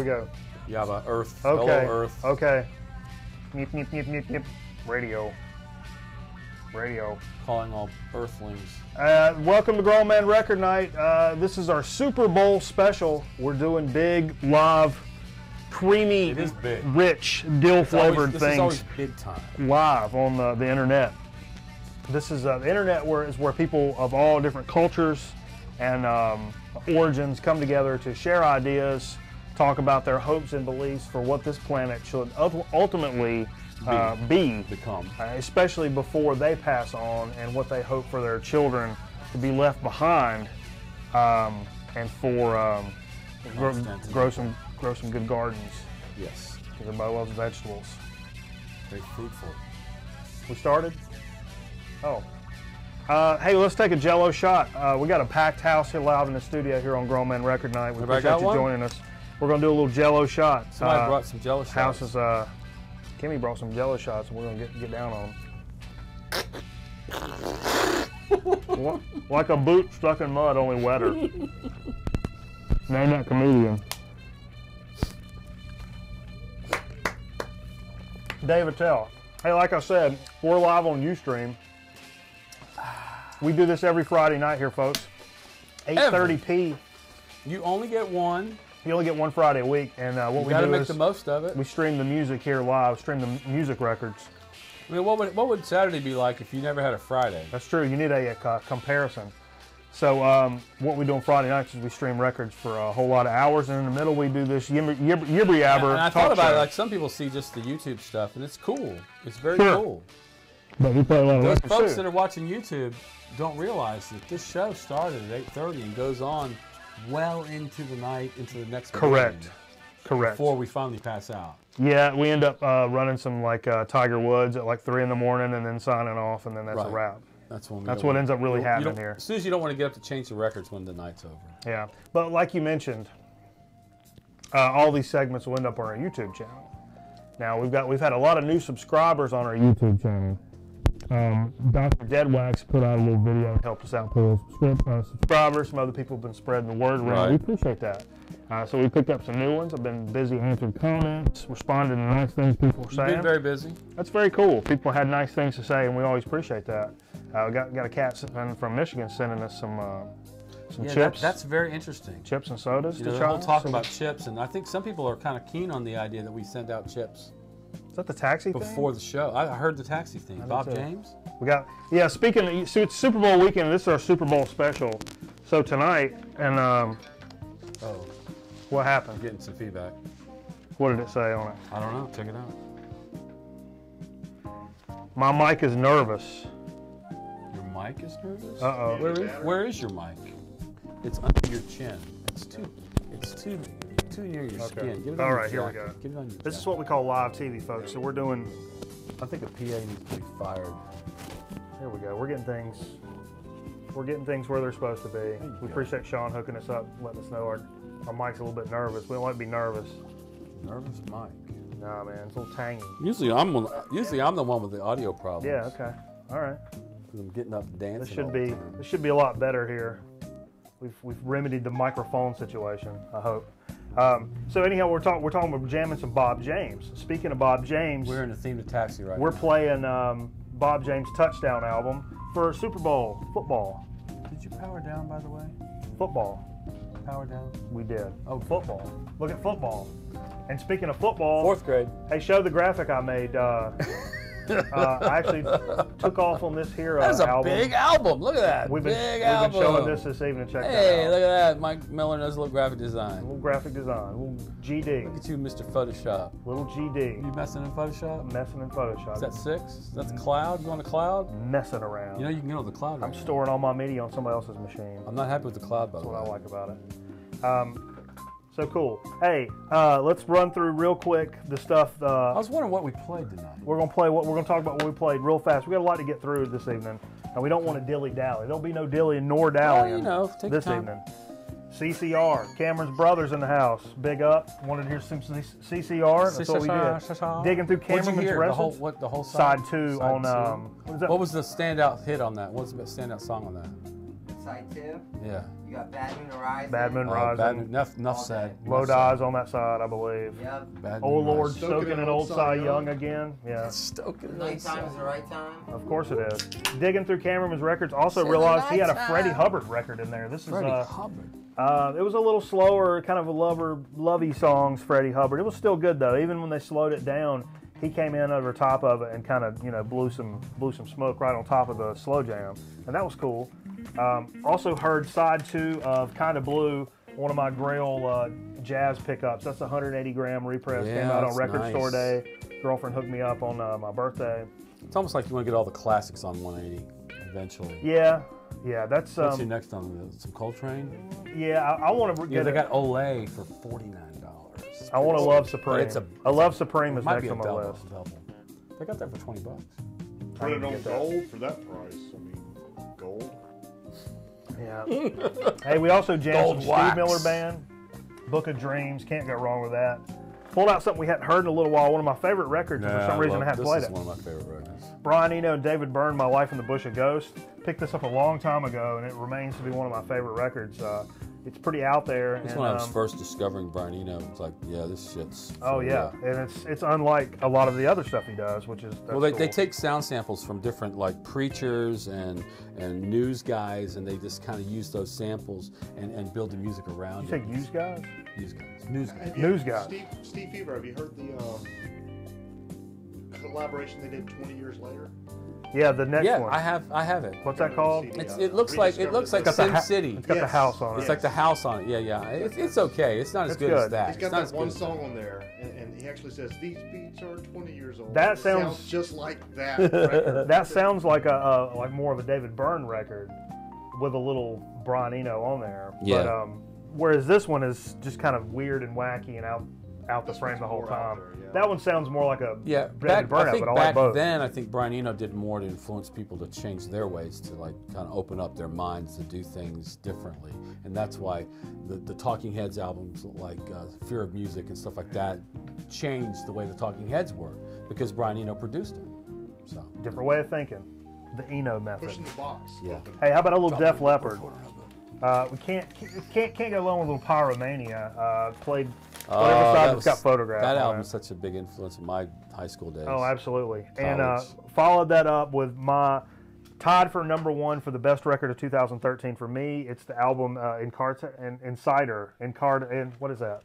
we go. Yeah, about Earth. Okay. Hello, Earth. Okay. Nip, nip, nip, nip, nip. Radio. Calling all Earthlings. Welcome to Grown Man Record Night. This is our Super Bowl special. We're doing big, live, creamy, rich, dill-flavored things. This is always big time. Live on the internet. This is the internet is where people of all different cultures and origins come together to share ideas, talk about their hopes and beliefs for what this planet should ultimately become, especially before they pass on, and what they hope for their children to be left behind, and for grow some good gardens. Yes, because everybody loves vegetables. Very fruitful. We started. Oh, hey, let's take a Jello shot. We got a packed house here live in the studio here on Grown Man Record Night. We appreciate you joining us. We're gonna do a little Jello shot. Somebody brought some Jello shots. House is Kimmy brought some Jello shots, and we're gonna get down on them. Like a boot stuck in mud, only wetter. Name that comedian. David Tell. Hey, like I said, we're live on Ustream. We do this every Friday night here, folks. 8:30 p. You only get one. You only get one Friday a week, and what we do is gotta make the most of it. We stream the music here live, stream the music records. I mean, what would Saturday be like if you never had a Friday? That's true. You need a comparison. So what we do on Friday nights is we stream records for a whole lot of hours, and in the middle we do this yibber yabber. And I thought about it, like some people see just the YouTube stuff, and it's cool. It's very cool. But we play a lot of those records folks too. that are watching YouTube don't realize that this show started at 8:30 and goes on well into the night, into the next morning. Correct. Before we finally pass out. Yeah, we end up running some like Tiger Woods at like 3 in the morning, and then signing off, and then that's a wrap. That's what ends up really happening here. As soon as you don't want to get up to change the records when the night's over. Yeah, but like you mentioned, all these segments will end up on our YouTube channel. Now we've had a lot of new subscribers on our YouTube channel. Dr. Deadwax put out a little video and helped us out with subscribers. Some other people have been spreading the word around. We appreciate that. So we picked up some new ones. I've been busy answering comments, responding to nice things people are saying. You've been very busy. That's very cool. People had nice things to say, and we always appreciate that. We got a cat from Michigan sending us some chips. That's very interesting. Chips and sodas to try. We'll talk about chips, and I think some people are kind of keen on the idea that we send out chips. Is that the taxi thing? Before the show. I heard the taxi thing. Bob James? We got, speaking of, it's Super Bowl weekend, this is our Super Bowl special. So tonight, and what happened? I'm getting some feedback. What did it say on it? I don't know. Check it out. My mic is nervous. Your mic is nervous? Uh-oh. Where is your mic? It's under your chin. It's too near your skin. Give it All right, here we go. Give it on your This is what we call live TV, folks. So we're doing. I think a PA needs to be fired. Here we go. We're getting things where they're supposed to be. We appreciate Sean hooking us up, letting us know our mic's a little bit nervous. We don't like to be nervous. Nervous mic. Nah, man, it's a little tangy. Usually I'm the one with the audio problems. Yeah. Okay. All right. I'm getting up and dancing. This should be a lot better here. We've remedied the microphone situation, I hope. So anyhow, we're talking jamming some Bob James. Speaking of Bob James, we're in the theme of taxi right now. We're playing Bob James' Touchdown album for Super Bowl football. Did you power down, by the way? Football. Power down? We did. Oh, football. Look at football. And speaking of football, 4th grade. Hey, show the graphic I made. I actually took off on this here That's album. That's a big album. Look at that. We've been album. showing this evening. Check that out. Hey, look at that. Mike Miller knows a little graphic design. A little graphic design. A little GD. Look at you, Mr. Photoshop. Little GD. You messing in Photoshop? I'm messing in Photoshop. Is that 6? That's cloud? You on the cloud? Messing around. You know you can get on the cloud right I'm storing all my media on somebody else's machine. I'm not happy with the cloud, by the way. That's what I like about it. So cool. Hey, let's run through real quick the stuff. I was wondering what we played tonight. We're gonna talk about what we played real fast. We got a lot to get through this evening, and we don't want to dilly dally. There'll be no dilly nor dallying take this evening. CCR, Cameron's brothers in the house. Big up. Wanted to hear some CCR. That's what we did. Digging through Cameron's records. The whole side 2 on. What was the standout hit on that? What was the standout song on that? side 2. Yeah. You got Bad Moon Horizon. Bad Moon Rising. Enough said. Low Dies on that side, I believe. Yep. Oh Lord, Stoking an Old Cy Young again. Yeah. Stoking Nighttime is the right time. Of course it is. Digging through Cameraman's records, also realized he had a Freddie Hubbard record in there. This is Freddie Hubbard. It was a little slower, kind of a lovey songs, Freddie Hubbard. It was still good though. Even when they slowed it down, he came in over top of it and kind of, blew some smoke right on top of the slow jam, and that was cool. Also heard side 2 of Kinda Blue, one of my Grail jazz pickups. That's a 180 gram repress. Yeah, came out on Record nice. Store Day. Girlfriend hooked me up on my birthday. It's almost like you want to get all the classics on 180 eventually. Yeah, that's. What's your next on? Some Coltrane? Yeah, I want to get. Yeah, they got Olay for $49. I want to Love Supreme. I Love Supreme is next be on my double, list. Double. They got that for $20. Put it on gold for that price. I mean, gold. Yeah. Hey, we also jammed Gold some wax. Steve Miller Band, Book of Dreams. Can't go wrong with that. Pulled out something we hadn't heard in a little while. One of my favorite records. And for some reason, I hadn't played it. This is one of my favorite records. Brian Eno and David Byrne, My Life in the Bush of Ghost. Picked this up a long time ago, and it remains to be one of my favorite records. It's pretty out there. That's when I was first discovering Brian Eno. It's like, yeah, this shit's. Oh yeah, and it's unlike a lot of the other stuff he does, which is. Well, they take sound samples from different like preachers and news guys, and they just kind of use those samples and build the music around You it. say use guys? News guys. News guys. News guys. Steve Fever, have you heard the collaboration they did 20 years later? Yeah, the next one. I have it. What's that called? It looks like Sim City. It's got the house on it. It's like the house on it. Yeah. It's okay. It's not as good as that. He's got that one song on there, and he actually says these beats are 20 years old. That It sounds just like that record. That sounds like like more of a David Byrne record with a little Brian Eno on there. Yeah. But whereas this one is just kind of weird and wacky and out the frame the whole more out time. there, yeah. That one sounds more like a I David Byrne, think but I like back both. then, I think Brian Eno did more to influence people to change their ways, to like kind of open up their minds to do things differently, and that's why the Talking Heads albums like Fear of Music and stuff like that changed the way the Talking Heads were because Brian Eno produced it. So Different way of thinking. The Eno method. Pushing the box. Yeah. Hey, how about a little Def Leppard? We can't go along with a little Pyromania. Played whatever side that's got photographs. That on album it. is such a big influence in my high school days. Oh, absolutely. College. And followed that up with my tied for #1 for the best record of 2013 for me. It's the album Insider. What is that?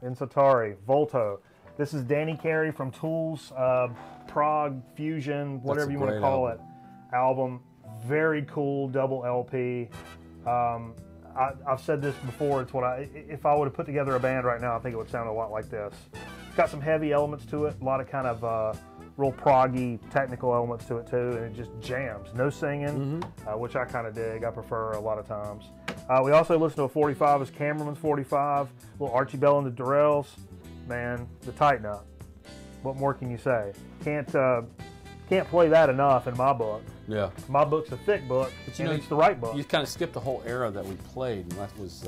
Insatari. Volto. This is Danny Carey from Tool's Prague Fusion, whatever you want to call it, album. Very cool double LP. I've said this before. It's what if I would have put together a band right now, I think it would sound a lot like this. It's got some heavy elements to it, a lot of kind of real proggy technical elements to it too, and it just jams. No singing, which I kind of dig. I prefer a lot of times. We also listened to a 45 as Cameraman's 45, little Archie Bell and the Durrells. Man, the Tighten Up. What more can you say? Can't play that enough in my book. Yeah. My book's a thick book, but it's the right book. You kind of skipped the whole era that we played, and that was.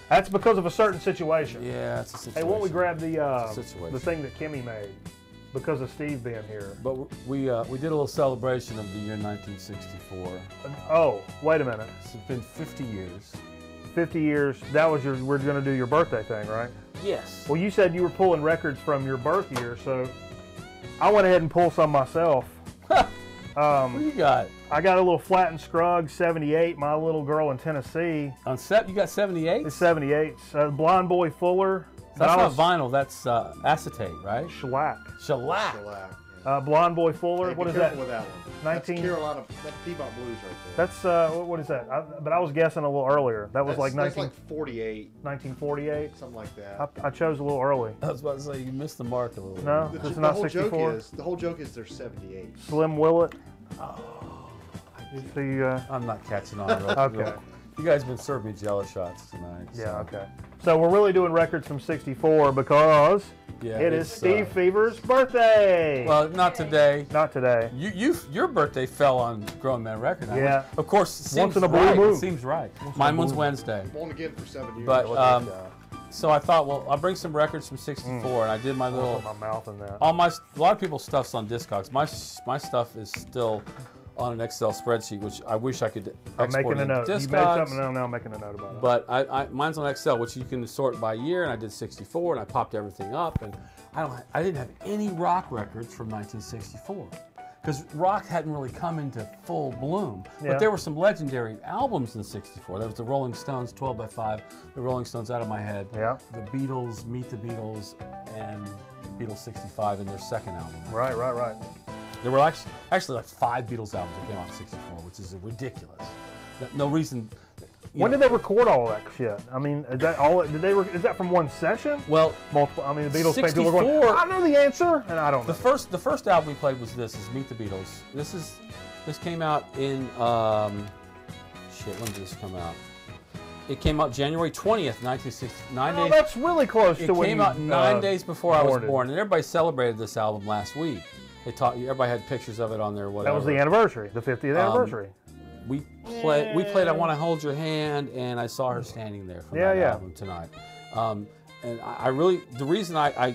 That's because of a certain situation. Yeah, it's a situation. Hey, why don't we grab the situation. thing that Kimmy made because of Steve being here? But we did a little celebration of the year 1964. Oh, wait a minute. It's been 50 years. 50 years. That was we're going to do your birthday thing, right? Yes. Well, you said you were pulling records from your birth year, so I went ahead and pulled some myself. What do you got? I got a little Flat and Scruggs 78, My Little Girl in Tennessee. On set, you got 78? It's 78. Blind Boy Fuller. That's not vinyl, that's acetate, right? Shellac. Shellac. Shellac, Blonde Boy Fuller. Hey, what is be that? careful with that one. 19. That's Carolina. That's Bebop Blues right there. That's what is that? But I was guessing a little earlier. That was That's like like 48, 1948. something like that. I chose a little early. I was about to say, you missed the mark a little bit. No, The, this is the not whole 64. the whole joke is they're 78. Slim Willett. Oh, You see, I'm not catching on. Okay. You guys have been serving me jello shots tonight. yeah, so. okay. So we're really doing records from 64 because Yeah, it is it's, Steve Fever's birthday. Well, not today. Not today. Your birthday fell on Grown Man Record. Yeah. Of course, it seems Once in a blue right. moon. It seems right. Mine was Wednesday. Born again for 7 years. But so I thought, well, I'll bring some records from '64, and I did my I'll little. put my mouth in that. A lot of people's stuff's on Discogs. My stuff is still on an Excel spreadsheet, which I wish I could I'm export making a into note. You made Discogs. something, now I'm making a note about it. But mine's on Excel, which you can sort by year, and I did 64, and I popped everything up, and I didn't have any rock records from 1964. Because rock hadn't really come into full bloom. Yeah. But there were some legendary albums in '64. There was the Rolling Stones, 12 by 5, the Rolling Stones Out of My Head, Yeah. the Beatles, Meet the Beatles, and Beatles 65 in their second album. Right. There were actually like 5 Beatles albums that came out in '64, which is ridiculous. No reason. When did they record all that shit? I mean, is that all? Is that from one session? Well, Multiple. I mean, the Beatles fans people 64 were going, I know the answer, and I don't know. The first album we played was this. Is Meet the Beatles. This came out in when did this come out? It came out January 20th, 1969. Oh, that's really close to when It came out 9 days before I was born. born, and everybody celebrated this album last week. Everybody had pictures of it on their whatever. That was the anniversary, the 50th anniversary. We played I Want to Hold Your Hand, and I saw her standing there from that album tonight. And I really, the reason I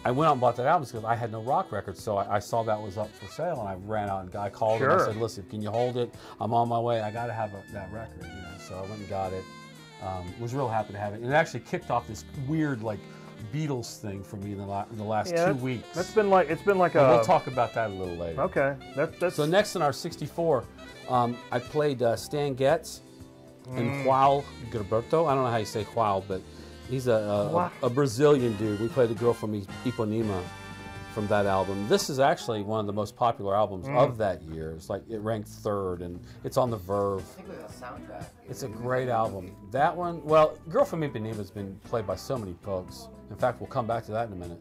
went out and bought that album is because I had no rock records, so I saw that was up for sale, and I ran out and I called and I said, listen, can you hold it? I'm on my way. I got to have that record, So I went and got it. Was real happy to have it. And it actually kicked off this weird like Beatles thing for me in the last 2 weeks. It's been like we'll talk about that a little later. Okay, that's so next in our '64. I played Stan Getz and João Gilberto. I don't know how you say João, but he's a Brazilian dude. We played the girl from Ipanema from that album. This is actually one of the most popular albums of that year. It's like it ranked 3rd, and it's on the Verve. I think it was a soundtrack. It's a great album. That one, well, Girl from Ipanema has been played by so many folks. In fact, we'll come back to that in a minute.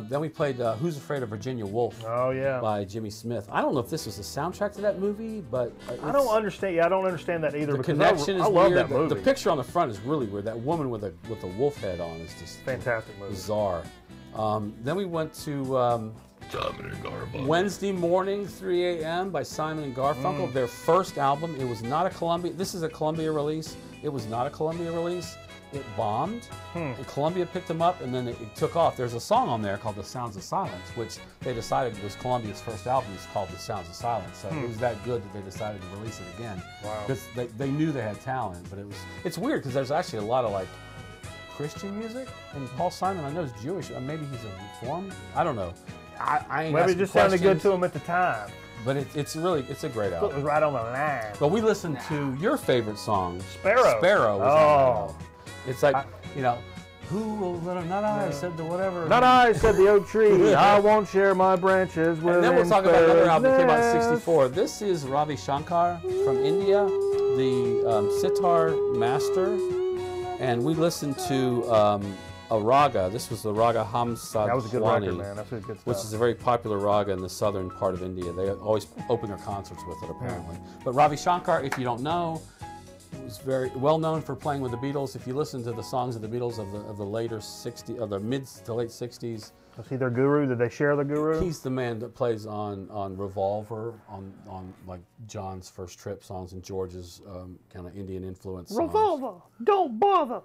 Then we played Who's Afraid of Virginia Woolf by Jimmy Smith. I don't know if this was the soundtrack to that movie, but I don't understand. Yeah, I don't understand that either. The connection I is love weird. that movie. The picture on the front is really weird. That woman with a wolf head on is just fantastic movie. Bizarre. Then we went to Wednesday Morning, 3 a.m. by Simon and Garfunkel. Their first album. It was not a Columbia. This is a Columbia release. It was not a Columbia release. It bombed, and Columbia picked them up, and then it took off. There's a song on there called The Sounds of Silence, which they decided was Columbia's first album. It's called The Sounds of Silence. So it was that good that they decided to release it again. Wow. Because they knew they had talent, but it's weird because there's actually a lot of like Christian music, and Paul Simon I know is Jewish. Maybe he's a Reformed. I don't know. I ain't Maybe it just sounded good to him at the time. But it's a great album. It was right on the line. But we listened to your favorite song, Sparrow. Sparrow was on that album. It's like, who will let him? Not I, said the whatever. Not I, said the oak tree. I won't share my branches with. And then we'll talk about another album that came out in '64. This is Ravi Shankar from India, the sitar master, and we listened to a raga. This was the raga Hamsadhwani. That was a good record, man. That's good stuff. Which is a very popular raga in the southern part of India. They always open their concerts with it, apparently. But Ravi Shankar, if you don't know, was very well known for playing with the Beatles. If you listen to the songs of the Beatles of the later '60s, of the mid to late '60s, was he their guru? Did they share the guru? He's the man that plays on Revolver, on like John's First Trip songs and George's kind of Indian influence songs. Revolver, don't bother.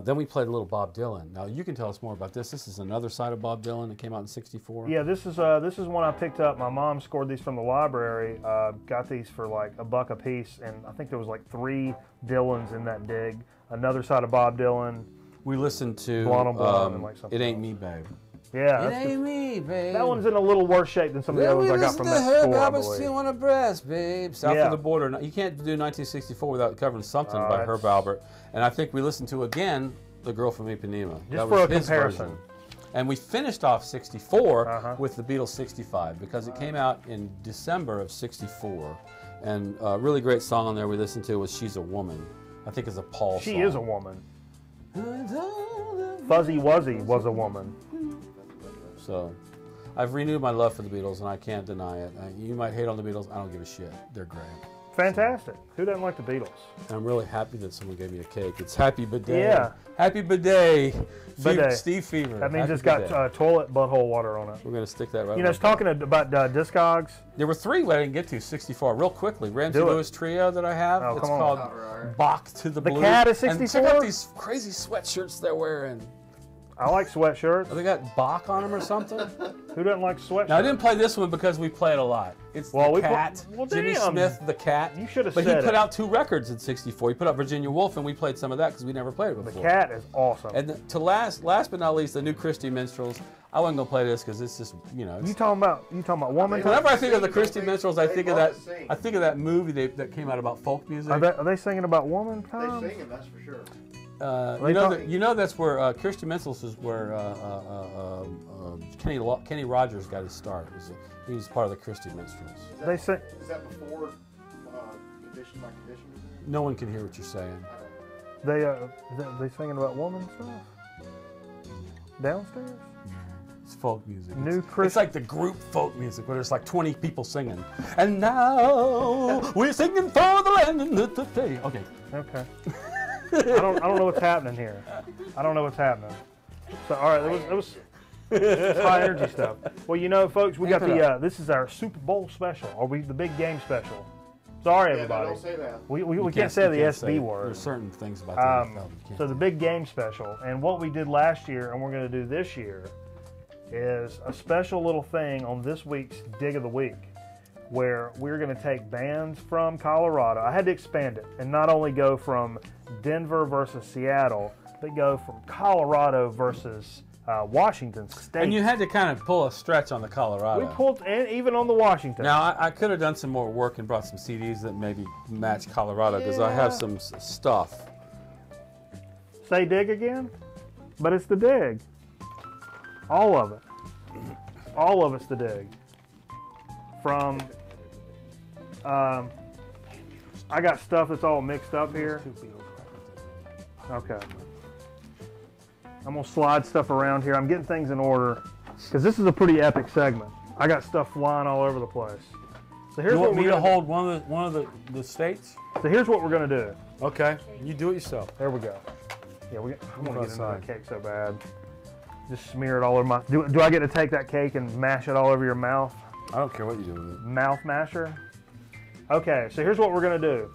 Then we played a little Bob Dylan. Now you can tell us more about this. This is another side of Bob Dylan that came out in '64. Yeah, this is one I picked up. My mom scored these from the library. Got these for like $1 a piece, and I think there was like 3 Dylans in that dig. Another side of Bob Dylan. We listened to Blonde on Blonde and like something. It Ain't Me, Babe. Yeah, it ain't me, babe. That one's in a little worse shape than some of the other ones I got from that store, I believe. On a breast, babe. South of the border. You can't do 1964 without covering something by Herb Alpert. And I think we listened to again The Girl from Ipanema. Just for a comparison. And we finished off '64 with the Beatles '65 because it came out in December of '64. And a really great song on there we listened to was She's a Woman. I think it's a Paul song. She is a woman. Fuzzy Wuzzy was a woman. So, I've renewed my love for the Beatles, and I can't deny it. You might hate on the Beatles. I don't give a shit. They're great. Fantastic. Who doesn't like the Beatles? And I'm really happy that someone gave me a cake. It's Happy Bidet. Yeah. Happy Bidet. Bidet. Steve Fever. That means Happy it's got toilet butthole water on it. We're going to stick that right You know, it's talking about Discogs. There were 3 I didn't get to, '64. Real quickly. Ramsey Lewis Trio that I have. Oh, it's come called Bach to the Blue. The Cat is '64? And check out these crazy sweatshirts they're wearing. I like sweatshirts. Oh, they got Bach on them or something? Who doesn't like sweatshirts? Now, I didn't play this one because we play it a lot. It's the Cat, Jimmy damn. Smith, the Cat. You should have But said he put it. out 2 records in '64. He put out Virginia Wolf, and we played some of that because we never played it The before. Cat is awesome. And to last but not least, the new Christie Minstrels. I wasn't gonna play this because it's just, you know. You talking about woman? Whenever I think of the Christie Minstrels, I They think of love that. to sing. I think of that movie that came out about folk music. Are they singing about woman? Tom? They singing, that's for sure. You know that's where Christie Minstrels is where Kenny Rogers got his start. He was part of the Christie Minstrels. They sing. Is that before Condition by Condition? No one can hear what you're saying. They singing about woman stuff downstairs. It's folk music. It's like the group folk music where there's like 20 people singing. And now we're singing for the land and the day. Okay. Okay. I don't know what's happening here. I don't know what's happening. So all right, it was high energy stuff. Well, you know, folks, we got this is our Super Bowl special, or the big game special. Sorry, everybody. Don't say that. We can't say the SB word. There's certain things about the NFL. So the big game special, and what we did last year, and we're going to do this year, is a special little thing on this week's Dig of the Week, where we're going to take bands from Colorado. I had to expand it and not only go from Denver versus Seattle, but go from Colorado versus Washington State. And you had to kind of pull a stretch on the Colorado. We pulled, and even on the Washington. Now, I could have done some more work and brought some CDs that maybe match Colorado because I have some stuff. Say dig again? But it's the dig. All of it. All of it's the dig. From, I got stuff that's all mixed up here. Okay. I'm going to slide stuff around here. I'm getting things in order because this is a pretty epic segment. I got stuff flying all over the place. So here's You what want me we're to gonna hold one of the states? So here's what we're going to do. Okay. You do it yourself. There we go. Yeah, I want to get into the cake so bad. Just smear it all over my... Do I get to take that cake and mash it all over your mouth? I don't care what you do with it. Mouth masher? Okay, so here's what we're going to do.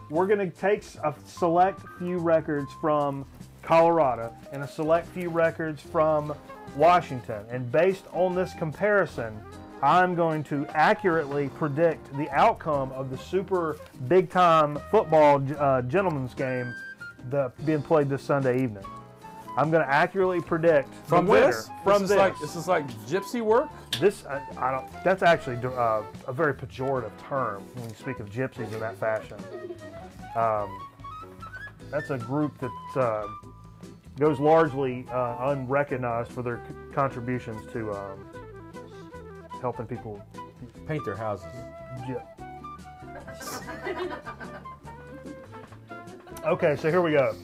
We're going to take a select few records from Colorado and a select few records from Washington. And based on this comparison, I'm going to accurately predict the outcome of the super big-time football gentleman's game being played this Sunday evening. I'm going to accurately predict From the winner. this? From this. This is like gypsy work? This, I don't. That's actually a very pejorative term when you speak of gypsies in that fashion. That's a group that goes largely unrecognized for their contributions to helping people Paint their houses. Okay, so here we go.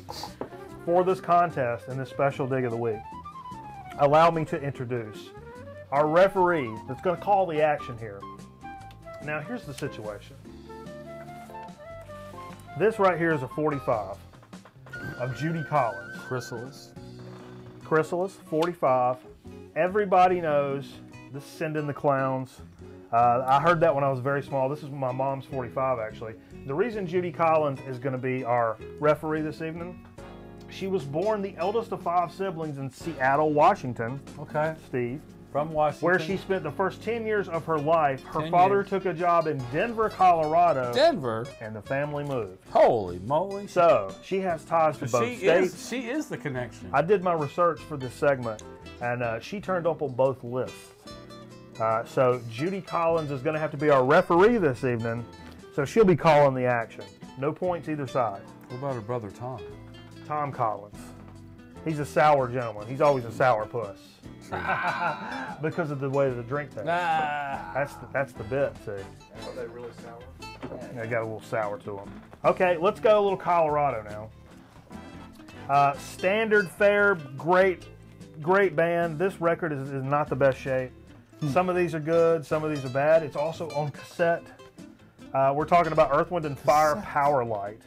For this contest and this special dig of the week, allow me to introduce our referee that's going to call the action here. Now, here's the situation. This right here is a 45 of Judy Collins. Chrysalis, 45. Everybody knows this is Send in the Clowns. I heard that when I was very small. This is my mom's 45, actually. The reason Judy Collins is going to be our referee this evening, she was born the eldest of 5 siblings in Seattle, Washington. Okay. Steve. From Washington. Where she spent the first 10 years of her life. Her father took a job in Denver, Colorado. Denver? And the family moved. Holy moly. So, she has ties to both states. She is the connection. I did my research for this segment, and she turned up on both lists. So, Judy Collins is going to have to be our referee this evening, so she'll be calling the action. No points either side. What about her brother, Tom? Tom Collins. He's a sour gentleman. He's always a sour puss. Because of the way the drink tastes. That's the bit, see. Are they really sour? They got a little sour to them. Okay, let's go a little Colorado now. Standard fare, great band. This record is not the best shape. Some of these are good, some of these are bad. It's also on cassette. We're talking about Earth, Wind & Fire Power Light.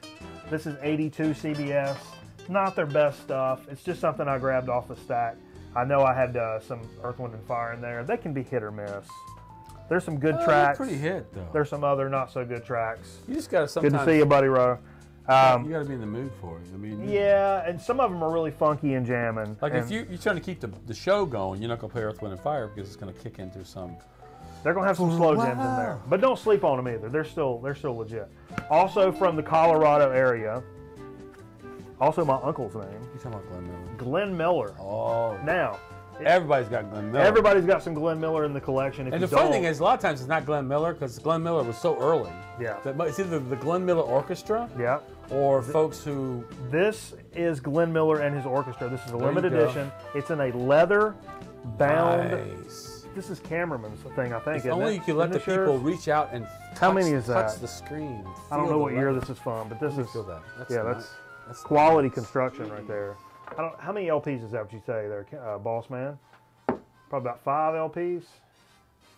This is 82 CBS. Not their best stuff. It's just something I grabbed off the stack. I know I had some Earth, Wind & Fire in there. They can be hit or miss. There's some good tracks. Pretty hit, though. There's some other not so good tracks. You just got to sometimes... Good to see you, Buddy Rowe. You got to be in the mood for it. I mean, yeah, and some of them are really funky and jamming. like and if you're trying to keep the show going, you're not gonna play Earth, Wind, and Fire because it's gonna kick into some. they're gonna have some slow jams in there, but don't sleep on them either. They're still legit. Also from the Colorado area. Also my uncle's name, You talking about Glenn Miller? Glenn Miller. Oh, Now, everybody's got Glenn Miller. everybody's got some Glenn Miller in the collection. If And you the funny don't- thing is, a lot of times it's not Glenn Miller because Glenn Miller was so early. Yeah. That it's either the Glenn Miller Orchestra yeah. or folks who. This is Glenn Miller and his orchestra. This is a limited you go. edition. It's in a leather bound. Nice. This is Cameraman's thing, I think. If isn't only it? you could let the Isn't it, people Sheriff? reach out and How many is touch that? the screen. I don't Feel know what the year leather. this is from, but this Let me is feel that. That's yeah, nice. that's That's quality nice. construction right there. How many LPs is that? What you say there, Boss Man? Probably about 5 LPs.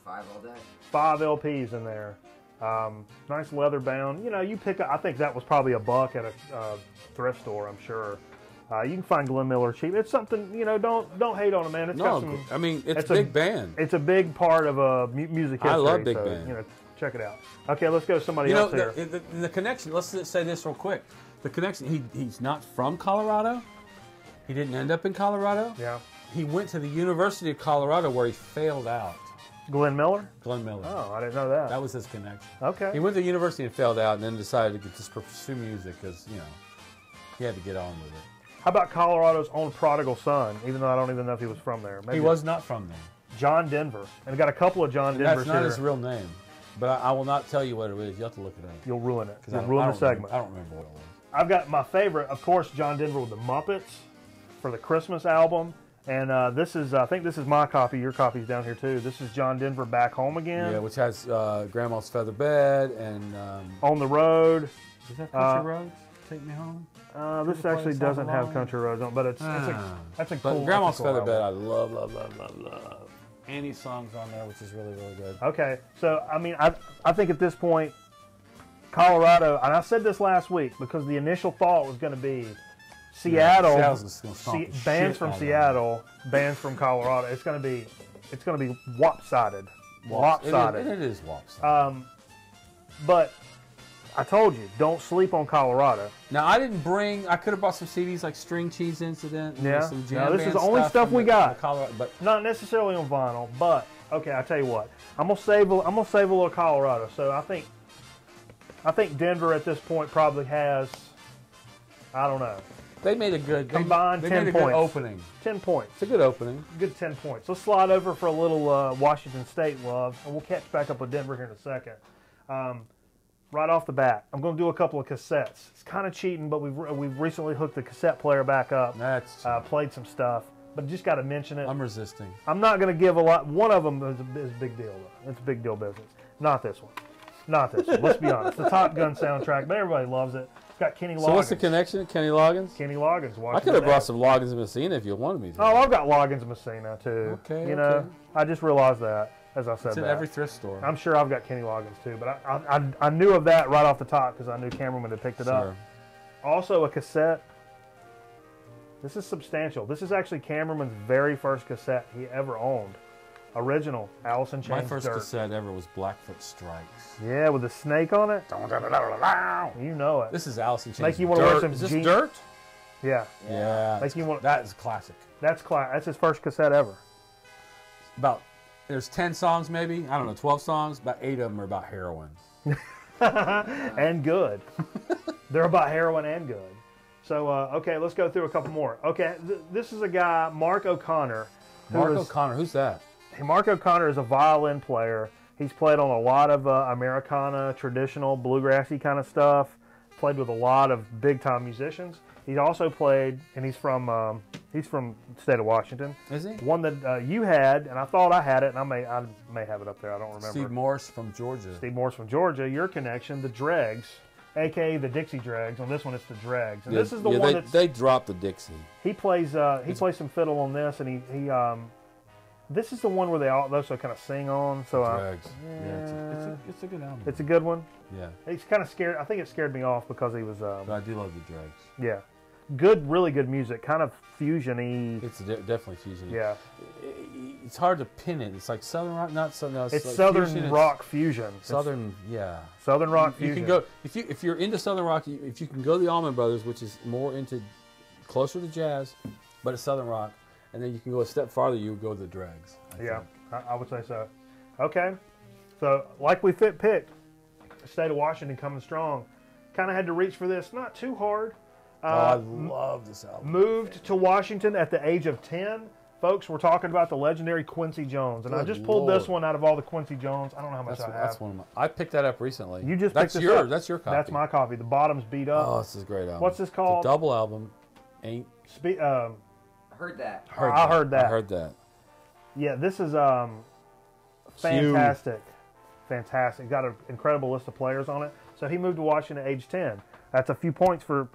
5 all day. 5 LPs in there. Nice leather bound. You know, you pick up. I think that was probably $1 at a thrift store. I'm sure. You can find Glenn Miller cheap. It's something. You know, don't hate on it, man. It's got No, some. I mean it's it's a a- big band. It's a big part of music history. I love big so, band. You know, check it out. Okay, let's go to somebody You know else here. the connection. Let's say this real quick. The connection. He's not from Colorado. He didn't end up in Colorado. Yeah, He went to the University of Colorado where he failed out. Glenn Miller. Glenn Miller. Oh, I didn't know that. That was his connection. Okay. He went to the university and failed out, and then decided to just pursue music because he had to get on with it. How about Colorado's own prodigal son? Even though I don't even know if he was from there. Maybe He was not from there. John Denver, and I got a couple of John And Denvers that's not here. his real name, but I will not tell you what it is. You have to look it up. You'll ruin it. 'Cause You'll I ruin the don't remember- segment. I don't remember what it was. I've got my favorite, of course, John Denver with the Muppets for the Christmas album. And this is, I think this is my copy. Your copy's down here too. This is John Denver Back Home Again. Yeah, which has Grandma's Feather Bed and On the Road. is that Country Roads? Take Me Home. This Play actually South doesn't have Alone? Country Roads on, but that's a But cool. Grandma's that's a cool Feather Bed, I album. love. Annie's songs on there, which is really good. Okay, so I mean, I think at this point, Colorado, and I said this last week because the initial thought was going to be Seattle, Seattle's just gonna stomp the bands shit from out of Seattle, bands from Colorado. It's going to be lopsided. Lopsided. It is lopsided. But I told you, don't sleep on Colorado. Now I could have brought some CDs like String Cheese Incident. And Yeah. some jam No, this band is the only stuff from we got. the Colorado, but Not necessarily on vinyl, but okay. I tell you what, I'm gonna save a little Colorado. So I think Denver at this point probably has, I don't know, they made a good Combined they 10 made a good points. opening. 10 points. It's a good opening. Good 10 points. Let's slide over for a little Washington State love, and we'll catch back up with Denver here in a second. Right off the bat, I'm going to do a couple of cassettes. It's kind of cheating, but we've recently hooked the cassette player back up. That's Played some stuff, but just got to mention it. I'm resisting. I'm not going to give a lot. One of them is a big deal, though. It's a big deal business. Not this one. Not this one. Let's be honest. The Top Gun soundtrack, but everybody loves it. It's got Kenny Loggins. So what's the connection? Kenny Loggins? Kenny Loggins. I could have brought some Loggins and Messina if you wanted me to. Oh, I've got Loggins and Messina, too. Okay, You know, okay. I just realized that as I said It's in that. every thrift store. I'm sure I've got Kenny Loggins, too. But I knew of that right off the top because I knew Cameraman had picked it up. Sure. Also, a cassette. This is substantial. This is actually Cameraman's very first cassette he ever owned. Original Alice in Chains My first Dirt. cassette ever was Blackfoot Strikes. Yeah, with a snake on it. You know it. This is Alice in Chains. Make you wanna wear Dirt. some Is this jeans. Dirt? Yeah, Yeah. Make you want- That is classic. that's his first cassette ever. There's 10 songs maybe. I don't know, 12 songs. About 8 of them are about heroin. And good. They're about heroin and good. So, okay, let's go through a couple more. Okay, this is a guy, Mark O'Connor. Mark O'Connor, who's that? Mark O'Connor is a violin player. He's played on a lot of Americana, traditional, bluegrassy kind of stuff. Played with a lot of big-time musicians. He's also played, and he's from the state of Washington. Is he? One that you had, and I thought I had it, and I may have it up there. I don't remember. Steve Morse from Georgia. Steve Morse from Georgia. Your connection, the Dregs, a.k.a. the Dixie Dregs. On this one, it's the Dregs. And this is the one that they dropped the Dixie. he plays. He plays some fiddle on this, and he this is the one where they also kind of sing on. So Dregs. Yeah, it's a good album. it's a good one. Yeah, He's kind of scared. I think it scared me off because he was. but I do love the Dregs. Yeah. really good music, kind of fusion-y. It's definitely fusion. Yeah. It's hard to pin it. It's like southern rock, not southern. No, It's like southern fusion, rock fusion. Southern, yeah. Southern rock You fusion. can go if you're into southern rock. If you can go to the Allman Brothers, which is more into closer to jazz, but it's southern rock, and then you can go a step farther. You go to the Dregs. Yeah, I would say so. Okay, so like we picked, the state of Washington coming strong. Kind of had to reach for this, not too hard. I love this album. Moved to Washington at the age of 10. Folks, we're talking about the legendary Quincy Jones. And I Good just pulled this Lord. one out of all the Quincy Jones. I don't know how much I have. That's one of my. I picked that up recently. You just that's picked this up. That's your copy. That's my copy. The bottom's beat up. Oh, this is a great album. What's this called? The double album. Ain't. Heard that. I heard that. I heard that. Yeah, this is fantastic. Fantastic. Got an incredible list of players on it. So he moved to Washington at age 10. That's a few points for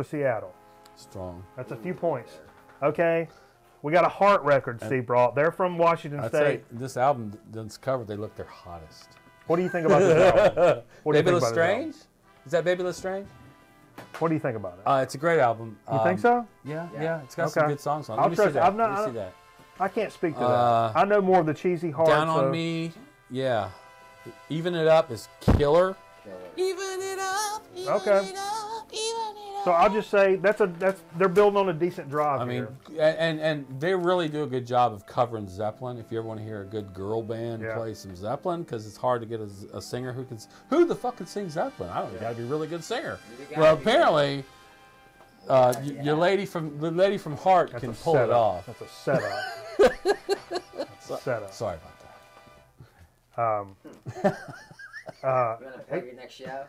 Seattle. Strong. That's a few points. Okay. We got a Heart record Steve brought. They're from Washington I'd State. say this album, this cover, they look their hottest. What do you think about this album? What do you Baby think about this Lestrange? Is that Baby Lestrange? album? What do you think about it? It's a great album. You think so? Yeah, Yeah. yeah. It's got some Okay. good songs on it. I'll Let me see trust- that. I've not- Let me see that. I can't speak to that. I know more of the cheesy Heart. Down so on Me, yeah. Even It Up is killer. Killer. Even It Up. Even Okay. It Up. Even It Up. So I'll just say that's they're building on a decent drive I mean, here. and they really do a good job of covering Zeppelin. If you ever want to hear a good girl band Yeah. play some Zeppelin, because it's hard to get a singer who the fuck can sing Zeppelin? I don't know. You got to be a really good singer. You gotta Well, be apparently, the lady from Heart That's can a pull it setup. off. That's a setup. That's a setup. Sorry about that. You want to plug your next show?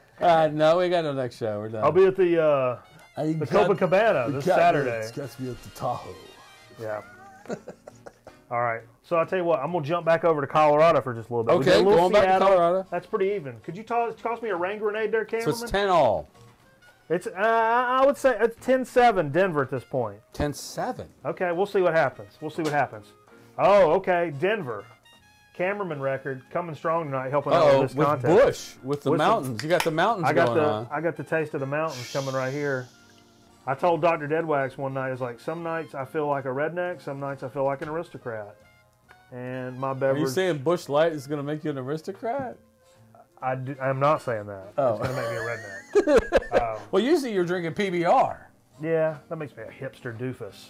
No, we got no next show. We're done. I'll be at the Copacabana this Saturday. It's got to be at the Tahoe. Yeah. All right. So I'll tell you what. I'm gonna jump back over to Colorado for just a little bit. We Okay, did a little going back to Seattle. Colorado. That's pretty even. Could you toss me a rain grenade there, So cameraman? it's 10 all. It's I would say it's 10-7 Denver at this point. 10-7. Okay, we'll see what happens. Oh, okay, Denver. Cameraman record coming strong tonight, helping out Oh, with this with contest. Bush, with the With the- mountains. You got the mountains I got going the on. I got the taste of the mountains coming right here. I told Dr. Deadwax one night, it's like some nights I feel like a redneck, some nights I feel like an aristocrat. And my Are beverage. you saying Bush Light is going to make you an aristocrat? I'm not saying that. Oh. It's going to make me a redneck. Well, usually you're drinking PBR. Yeah, that makes me a hipster doofus.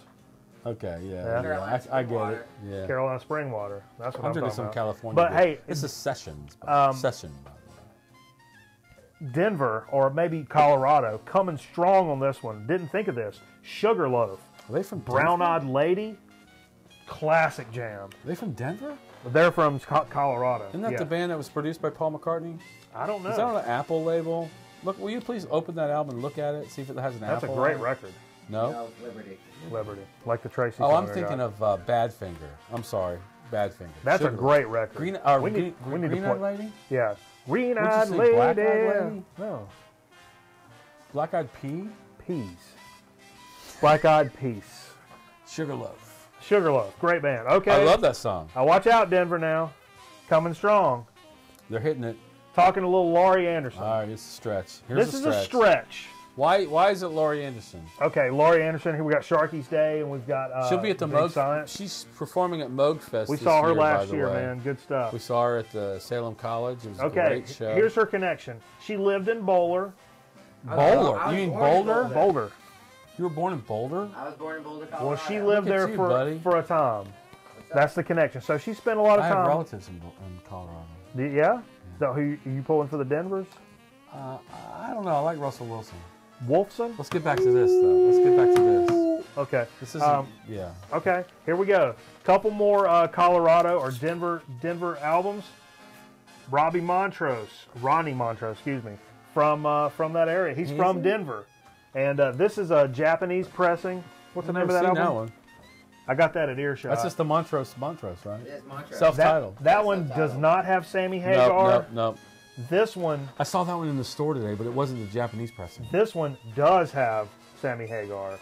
Okay, Yeah. yeah, Carolina I get water. it. Yeah. Carolina spring water. That's what I'm I'm drinking talking some about. California. But beer. hey, this is Sessions. Session, by the way. Denver or maybe Colorado coming strong on this one. Didn't think of this. Sugarloaf, Are they from Brown Denver? Eyed Lady, classic jam. Are they from Denver? They're from Colorado. Isn't that Yeah. the band that was produced by Paul McCartney? I don't know. Is that on an Apple label? Look, will you please open that album and look at it, see if it has an That's a Apple? great on it? record. No. No, Liberty. Liberty, like the Tracy. Oh, I'm song I thinking got. of Badfinger. I'm sorry, Badfinger. That's a Sugar. great record. Green. we need Green to Eyed play. Lady. Yeah, Green What'd you Eyed say, Lady. Black-Eyed Lady? No, Black Eyed Pea. Peas. Black Eyed Peas. Sugarloaf. Sugarloaf, great band. Okay, I love that song. Now watch out, Denver. Now, coming strong. They're hitting it. Talking a little Laurie Anderson. All right, it's a stretch. Here's This is a stretch. Why is it Laurie Anderson? Okay, Laurie Anderson. Here we got Sharky's Day, and we've got. She'll be at the Big Moog. Science. She's performing at Moog Fest. We this saw her year, by last the year, way. man. Good stuff. We saw her at the Salem College. It was a Okay, great show. here's her connection. She lived in Boulder. Boulder. I was You mean born in Boulder? Boulder. You were born in Boulder? I was born in Boulder, Colorado. Well, she lived Look at there you, for buddy. a time. That's the connection. So she spent a lot of I have time. relatives in Colorado. Yeah? Is that who you pulling for the Denvers? I don't know. I like Russell Wilson. Wolfson? Let's get back to this, though. Let's get back to this. Okay. This isn't. Yeah. Okay, here we go. Couple more Colorado or Denver albums. Ronnie Montrose, excuse me, from that area. He's from Denver, and this is a Japanese pressing. What's the name of that album? That one. I got that at Earshot. That's just the Montrose, right? It is Montrose. Self-titled. That one does not have Sammy Hagar. No. This one, I saw that one in the store today, but it wasn't the Japanese pressing. this one does have Sammy Hagar.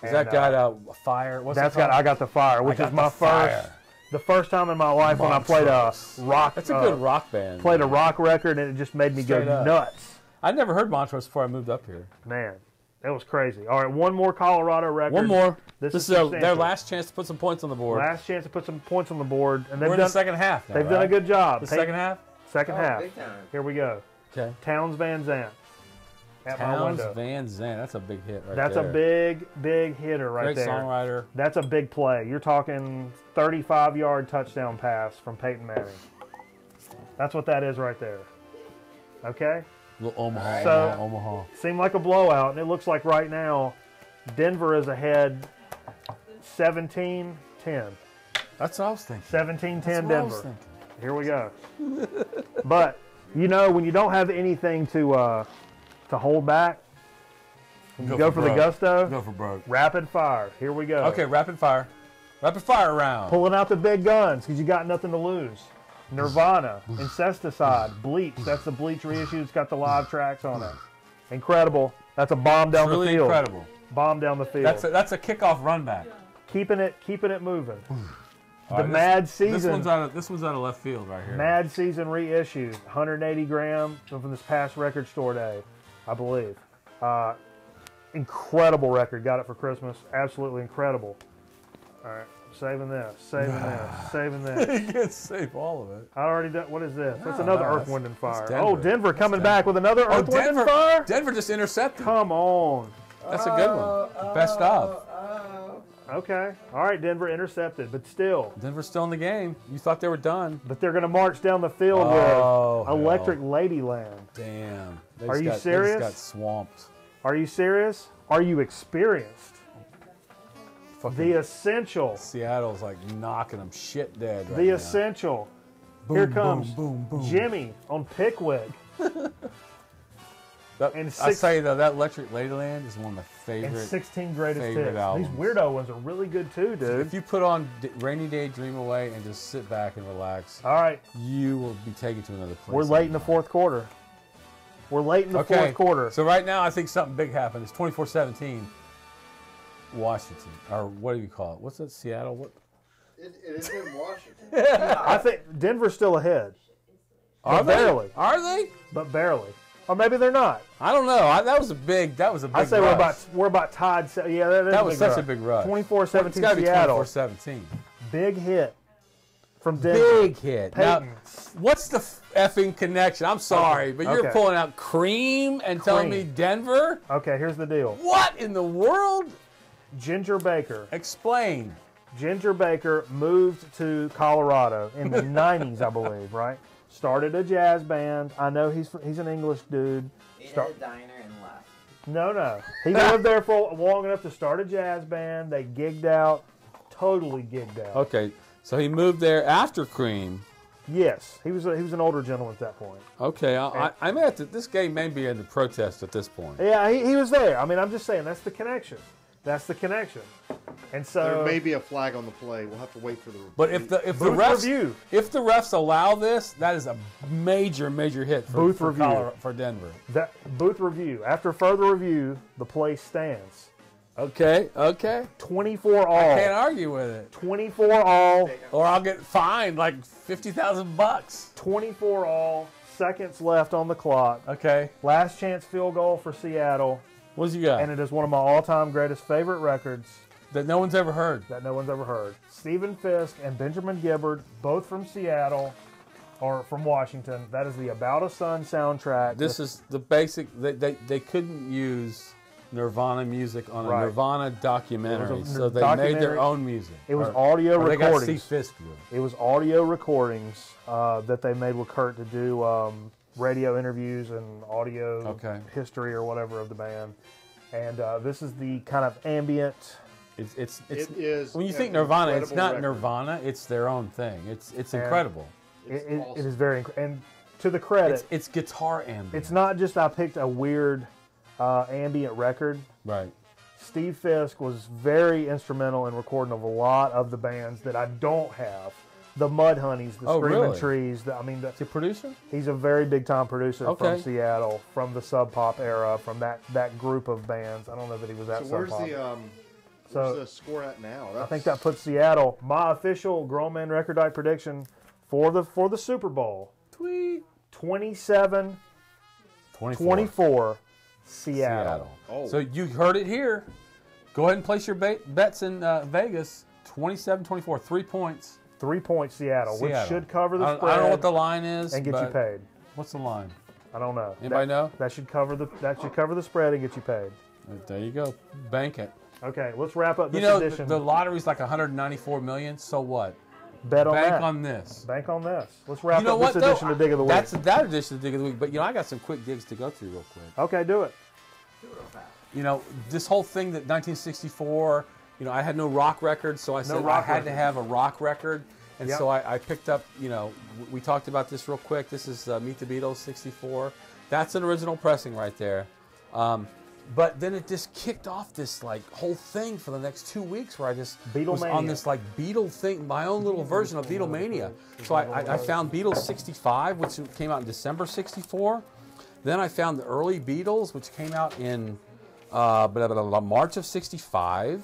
Has that got Fire? What's That's it called? got I Got the Fire, which Got is my the Fire. the first time in my life when I played a Montrose. rock. That's a good rock band. Played a rock record and it just made me Straight go up. nuts. I'd never heard Montrose before I moved up here. Man, It was crazy. All right, one more Colorado record. One more. This is their substantial. last chance to put some points on the board. Last chance to put some points on the board, and they've We're in done the second half now, They've done a right? good job. The second half? Second Oh, half. big time. Here we go. Okay. Towns Van Zandt. At my Towns window. Van Zandt. That's a big hit right That's there. a big, big hitter right Great there. songwriter. That's a big play. You're talking 35-yard touchdown pass from Peyton Manning. That's what that is right there. Okay? Little Omaha, So- Omaha. Seemed like a blowout, and it looks like right now Denver is ahead 17-10. That's what I was thinking. 17-10 That's what I was Denver. thinking. Here we go. But, you know, when you don't have anything to hold back, when you go for the broke. gusto, Go for broke. rapid fire. Here we go. Okay, rapid fire. Rapid fire round. Pulling out the big guns because you got nothing to lose. Nirvana, Incesticide, Bleach. That's the Bleach reissue. It's got the live tracks on it. Incredible. That's a bomb down It's really the field. incredible. Bomb down the field. That's a kickoff run back. Keeping it moving. All The right, Mad this Season. one's out of left field right here. Mad Season reissue, 180 gram from this past record store day, I believe. Incredible record. Got it for Christmas. Absolutely incredible. All right, saving this, saving this, saving this. You can't save all of it. I already done. What is this? That's No, another no, Earth, Wind, and Fire. Denver. Oh, Denver coming That's back with another Earth, Wind, and Denver, Fire. Denver just intercepted. Come on. That's a good one. Best of. Okay. All right, Denver intercepted, but still. Denver's still in the game. You thought they were done. But they're going to march down the field Oh, with Electric Ladyland. Damn. They Are just you got, serious? They just got swamped. Are you serious? Are you experienced? Fucking The Essential. Seattle's like knocking them shit dead right The now. Essential. Boom, Here boom, comes boom, boom. Jimmy on Pickwick. That, and I six- tell you though, that Electric Ladyland is one of my And favorite. 16 greatest favorite hits. albums. These weirdo ones are really good too, dude. If you put on Rainy Day Dream Away and just sit back and relax, All right, you will be taken to another place. we're late in the fourth quarter. We're late in the Okay, fourth quarter. so right now I think something big happened. It's 24-17 Washington, or what do you call it? What's that, Seattle? What? It is in Washington. I think Denver's still ahead, Are but barely, they? Are they? but barely. Or maybe they're not. I don't know. That was a big I say rush. we're about tied. Yeah, that is That a was big such rush. a big rush. 24-17 It's got to be Seattle. 24-17. Big hit from Denver. Big hit. Now, Peyton. what's the effing connection? I'm sorry, but you're Okay. pulling out Cream and telling me Cream. Denver? Okay, here's the deal. What in the world? Ginger Baker. Explain. Ginger Baker moved to Colorado in the 90s, I believe, right? Started a jazz band. I know he's an English dude. Ate at a diner and left. No. He lived there for long enough to start a jazz band. They gigged out, totally gigged out. Okay, so he moved there after Cream. Yes, he was an older gentleman at that point. Okay, I may have to. This game may be into protest at this point. Yeah, he was there. I mean, I'm just saying that's the connection. That's the connection. And so There may be a flag on the play. We'll have to wait for the. But if the Booth refs review. if the refs allow this, that is a major hit for Booth for, review. for Denver. that booth review. After further review, the play stands. Okay. 24 all. I can't argue with it. 24 all. Or I'll get fined like $50,000. 24 all. Seconds left on the clock. Okay. Last chance field goal for Seattle. What's you got? And it is one of my all-time greatest favorite records That no one's ever heard. that no one's ever heard. Stephen Fisk and Benjamin Gibbard, both from Seattle, or from Washington. That is the About a Sun soundtrack. This is the basic. They couldn't use Nirvana music on a Right. Nirvana documentary, It was a so they made documentary. their own music. It was Or- audio or they got recordings. Steve Fisk to do it. It was audio recordings that they made with Kurt to do radio interviews and audio Okay. history or whatever of the band. And this is the kind of ambient. It's It is when you an think Nirvana, it's incredible not record. Nirvana. It's their own thing. It's And- incredible. It's It awesome. is very and to the credit, It's guitar ambient. it's not just I picked a weird ambient record. right. Steve Fisk was very instrumental in recording of a lot of the bands that I don't have. The Mudhoney's, the Oh, Screaming really? Trees. Is he a producer? He's a very big time producer Okay. from Seattle, from the Sub Pop era, from that group of bands. I don't know that he was at So Sub where's Pop. where's the score at now? I think that puts Seattle. My official Grown Man Record Night prediction for the Super Bowl: Tweet. 27-24 24. Seattle. Oh. So you heard it here. Go ahead and place your bets in Vegas. 27-24, 3 points. 3 points Seattle, which should cover the spread. I don't know what the line is. And get you paid. What's the line? I don't know. Anybody know? That should cover the spread and get you paid. There you go. Bank it. Okay, let's wrap up this edition. The lottery's like 194 million. So what? Bet on that. Bank on this. Bank on this. Let's wrap up this edition of Dig of the Week. That's that edition of Dig of the Week. But I got some quick digs to go through real quick. Okay, do it. Do it real fast. This whole thing that 1964. I had no rock record, so I said I had to have a rock record. And so I picked up, we talked about this real quick. This is Meet the Beatles, 64. That's an original pressing right there. But then it just kicked off this whole thing for the next 2 weeks where I just was on this Beatle thing, my own little version of Beatlemania. So I found Beatles 65, which came out in December 64. Then I found the early Beatles, which came out in March of 65.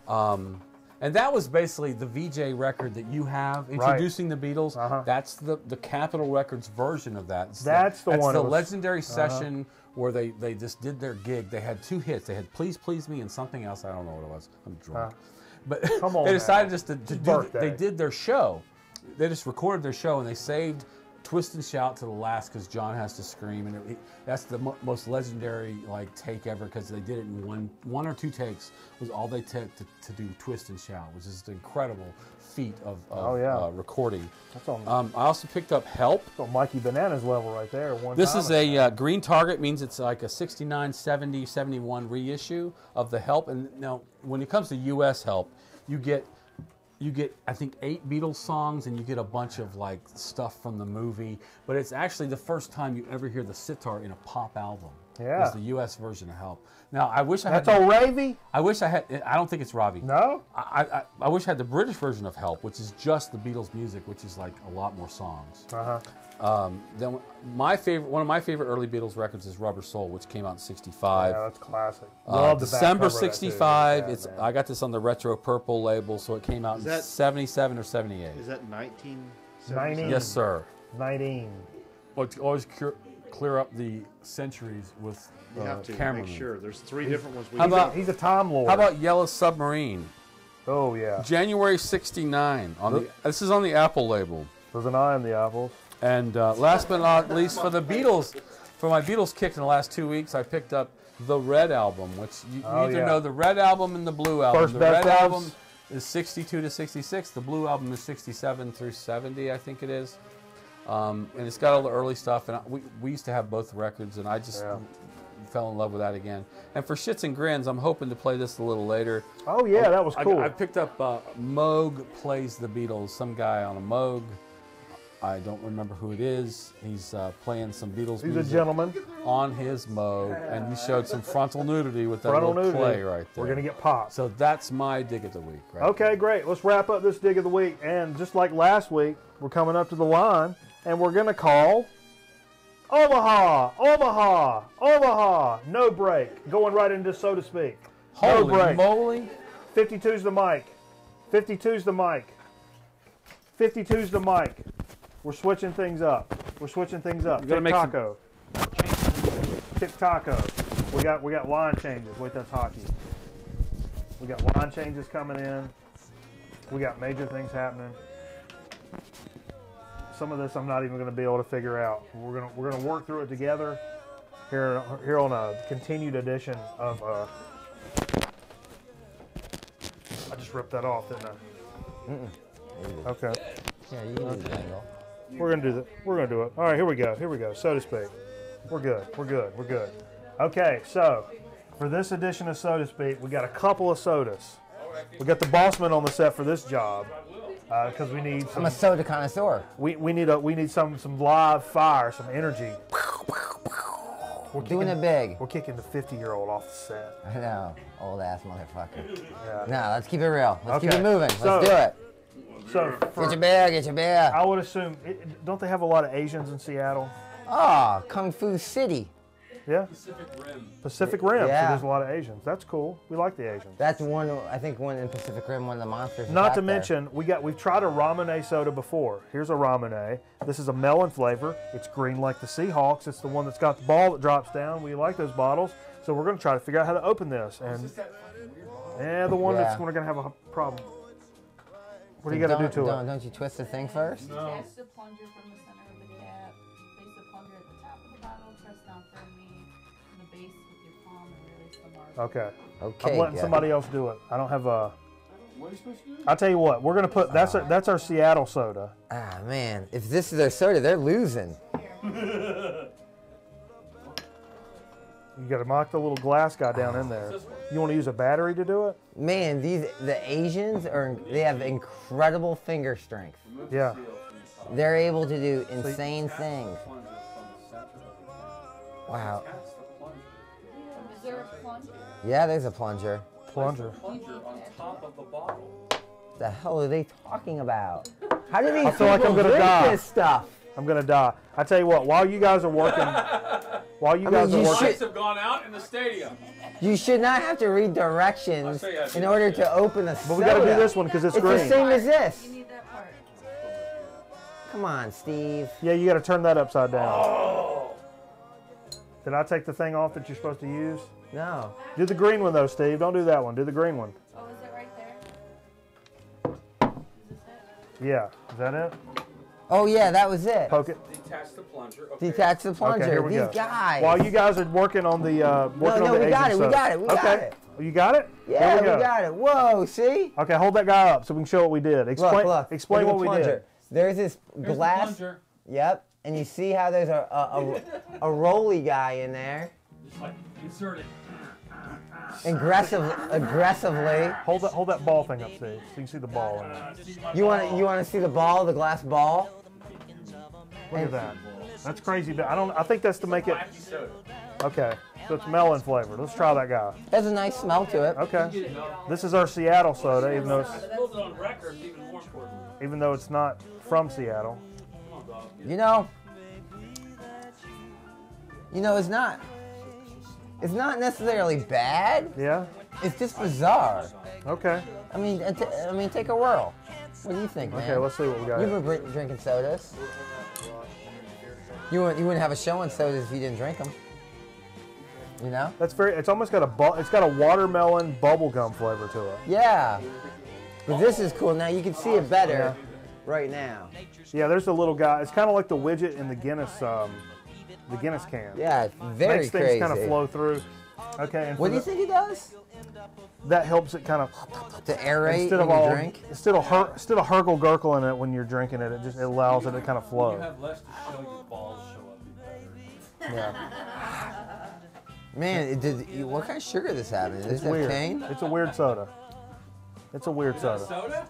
And that was basically the VJ record that you have introducing the Beatles. That's the Capitol Records version of that. That's the legendary session where they just did their gig. They had 2 hits. They had Please Please Me and something else. I don't know what it was. I'm drunk. But they decided just to do. They did their show. They just recorded their show and they saved Twist and Shout to the last because John has to scream, and that's the most legendary take ever because they did it in one or 2 takes was all they took to do Twist and Shout, which is an incredible feat of recording. That's on, I also picked up Help. That's on Mikey Banana's level right there. This is a green target, means it's like a 69, 70, 71 reissue of the Help. And now when it comes to U.S. Help, you get I think 8 Beatles songs and you get a bunch of stuff from the movie, but it's actually the first time you ever hear the sitar in a pop album. Yeah. It's the U.S. version of Help. Now I wish I had. That's all Ravy? I wish I had. I don't think it's Ravi. No. I wish I had the British version of Help, which is just the Beatles music, which is a lot more songs. Then one of my favorite early Beatles records is Rubber Soul, which came out in 65. Yeah, that's classic. Love the December back cover of that, 65. I got this on the Retro Purple label, so it came out in 77 or 78. Is that 19? 19. Yes, sir. 19. Well, always clear up the centuries with You have to cameramen. make sure. There's 3 different ones. He's a Time Lord. How about Yellow Submarine? Oh, yeah. January 69. This is on the Apple label. There's an eye on the apples. And last but not least, for the Beatles, for my Beatles kick in the last 2 weeks, I picked up the Red Album, which you either know the Red Album and the Blue Album. The Red Album is 62 to 66. The Blue Album is 67 through 70, I think it is. And it's got all the early stuff. And we used to have both records, and I just fell in love with that again. And for shits and grins, I'm hoping to play this a little later. Oh, yeah, that was cool. I picked up Moog Plays the Beatles, some guy on a Moog. I don't remember who it is. He's playing some Beatles music. He's a gentleman. On his Moog, and he showed some frontal nudity with that little play right there. We're going to get popped. So that's my dig of the week. Right okay, great. Let's wrap up this dig of the week. And just like last week, we're coming up to the line, and we're going to call Omaha, Omaha, Omaha. No break. Going right into So to Speak. Holy no break. moly. 52's the mic. 52's the mic. 52's the mic. We're switching things up. We're switching things up. Tic-taco. Tic-taco. We got line changes. Wait, that's hockey. We got line changes coming in. We got major things happening. Some of this I'm not even going to be able to figure out. We're gonna work through it together here on a continued edition of. I just ripped that off, didn't I? Okay. Yeah, you can do that. We're gonna do that. We're gonna do it. All right, here we go. Here we go. So to speak. We're good. We're good. We're good. Okay, so for this edition of So to Speak, we got a couple of sodas. We got the Bossman on the set for this job because we need. I'm a soda connoisseur. We need some live fire, some energy. We're doing it big. We're kicking the 50-year-old off the set. I know, old ass motherfucker. Yeah. No, let's keep it real. Let's Okay. keep it moving. So- Let's do it. So Get your beer. Get your beer. I would assume, don't they have a lot of Asians in Seattle? Oh, Kung Fu City. Yeah. Pacific Rim. Yeah. So there's a lot of Asians. That's cool. We like the Asians. That's one. I think one in Pacific Rim, one of the monsters. Not to is out there. mention, we've tried a Ramune soda before. Here's a Ramune. This is a melon flavor. It's green like the Seahawks. It's the one that's got the ball that drops down. We like those bottles. So we're going to try to figure out how to open this. And the one that's we're going to have a problem. What do you got to do to it? Don't you twist the thing first? Detach the plunger from the center of the cap. Place the plunger at the top of the bottle. Press down firmly in the base with your palm and release the marble. Okay. Okay. I'm letting somebody else do it. I don't have a... What are you supposed to do? I'll tell you what. We're going to put... That's our Seattle soda. Ah, man. If this is their soda, they're losing. You got to knock the little glass guy down in there. You want to use a battery to do it? Man, the Asians they have incredible finger strength. Yeah. They're able to do insane things. Wow. Is there a plunger? Yeah, there's a plunger. Plunger. The hell are they talking about? How do these feel like I'm people gonna drink die. this stuff? I'm going to die. I tell you what. While you guys are working... Lights have gone out in the stadium. You should not have to read directions in order to open a soda. But we got to do this one because it's It's green. the same as this. You need that part. Come on, Steve. Yeah, you got to turn that upside down. Did I take the thing off that you're supposed to use? No. Do the green one though, Steve. Don't do that one. Do the green one. Oh, is it right there? Is this it? Yeah. Is that it? Oh yeah, that was it. Poke it. Detach the plunger. Okay. Detach the plunger. Okay, here we These go. guys. While you guys are working on the working on the we got Asian it. We soda. got it. We got Okay. it. You got it? Yeah, Here we we go. got it. Whoa, see? Okay, hold that guy up so we can show what we did. Explain. Look. Explain Look what at the we did. plunger. There's this glass. Yep. And you see how there's a rolly guy in there. Just like insert it. Aggressively. Hold that ball thing up, Steve, so you can see the ball in it. You want to see the ball, the glass ball? Look at that. That's crazy. I think that's to make it. Okay. So it's melon flavored. Let's try that guy. Has a nice smell to it. Okay. This is our Seattle soda, even though it's not from Seattle. You know, it's not necessarily bad. Yeah. It's just bizarre. Okay. I mean, take a whirl. What do you think, man? Okay. Let's see what we got. You've been drinking sodas. You wouldn't have a show on sodas if you didn't drink them. You know? That's very. It's almost got a watermelon bubblegum flavor to it. Yeah. But this is cool. Now you can see it better right now. Yeah. There's a little guy. It's kind of like the widget in the Guinness can. Yeah, it's very Makes crazy. things kind of flow through. Okay. And What do you think it does? That helps it kind of. To aerate Instead when of you drink? instead of hurgle gurgle in it when you're drinking it, it allows it to kind of flow. You have less to show your balls show up better. Yeah. Man, what kind of sugar does have in it? Does It's it have weird. cane? It's a weird soda. It's a weird soda. Soda?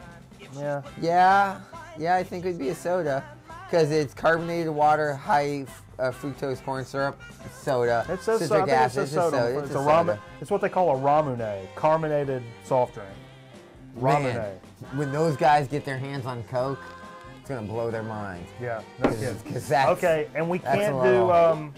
Yeah. Yeah, I think it would be a soda. Because it's carbonated water, high fructose corn syrup, soda, It says citric I think it acid. says soda. It's a ramen. It's what they call a ramune, carbonated soft drink. Ramune. Man, when those guys get their hands on Coke, it's gonna blow their minds. Yeah. No kidding. 'Cause that's, Okay, and we that's a can't little- do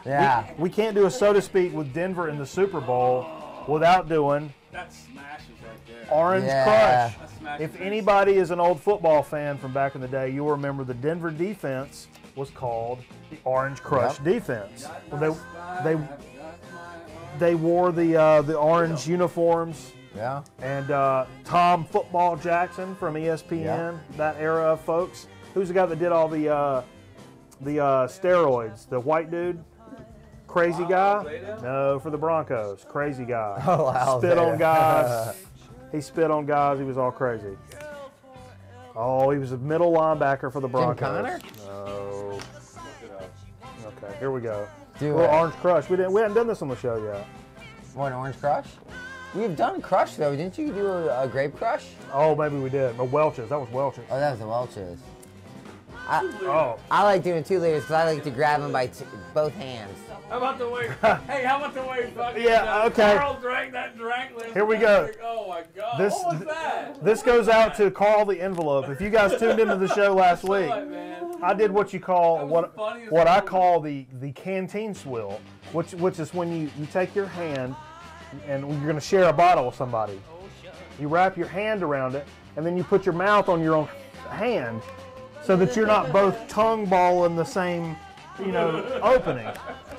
yeah. we can't do a soda speak with Denver in the Super Bowl without doing That smashes right there. Orange Yeah. Crush. That smashes If anybody is an old football fan from back in the day, you'll remember the Denver defense was called the Orange Crush defense. Well, they wore the orange uniforms, Yeah. and Tom Football Jackson from ESPN, that era of folks. Who's the guy that did all the steroids? The white dude, crazy guy? No, for the Broncos, crazy guy. Oh, Al Spit on Zeta. guys. He spit on guys. He was all crazy. Oh, he was a middle linebacker for the Broncos. Connor? No. Okay, here we go. Do Little it. Orange Crush. We hadn't done this on the show yet. What, an Orange Crush? We've done Crush, though. Didn't you do a Grape Crush? Oh, maybe we did. Or Welch's. That was Welch's. Oh, that was the Welch's. I like doing 2 liters because I like to grab them by both hands. How about the way? Hey, how about the way fucking okay. Carl drank that drink list? Here we go. Oh my God! This, what was that? This goes out to Carl the Envelope. If you guys tuned into the show last week, I did what you call what I call the canteen swill, which is when you take your hand and you're going to share a bottle with somebody. You wrap your hand around it and then you put your mouth on your own hand so that you're not both tongue balling the same, opening.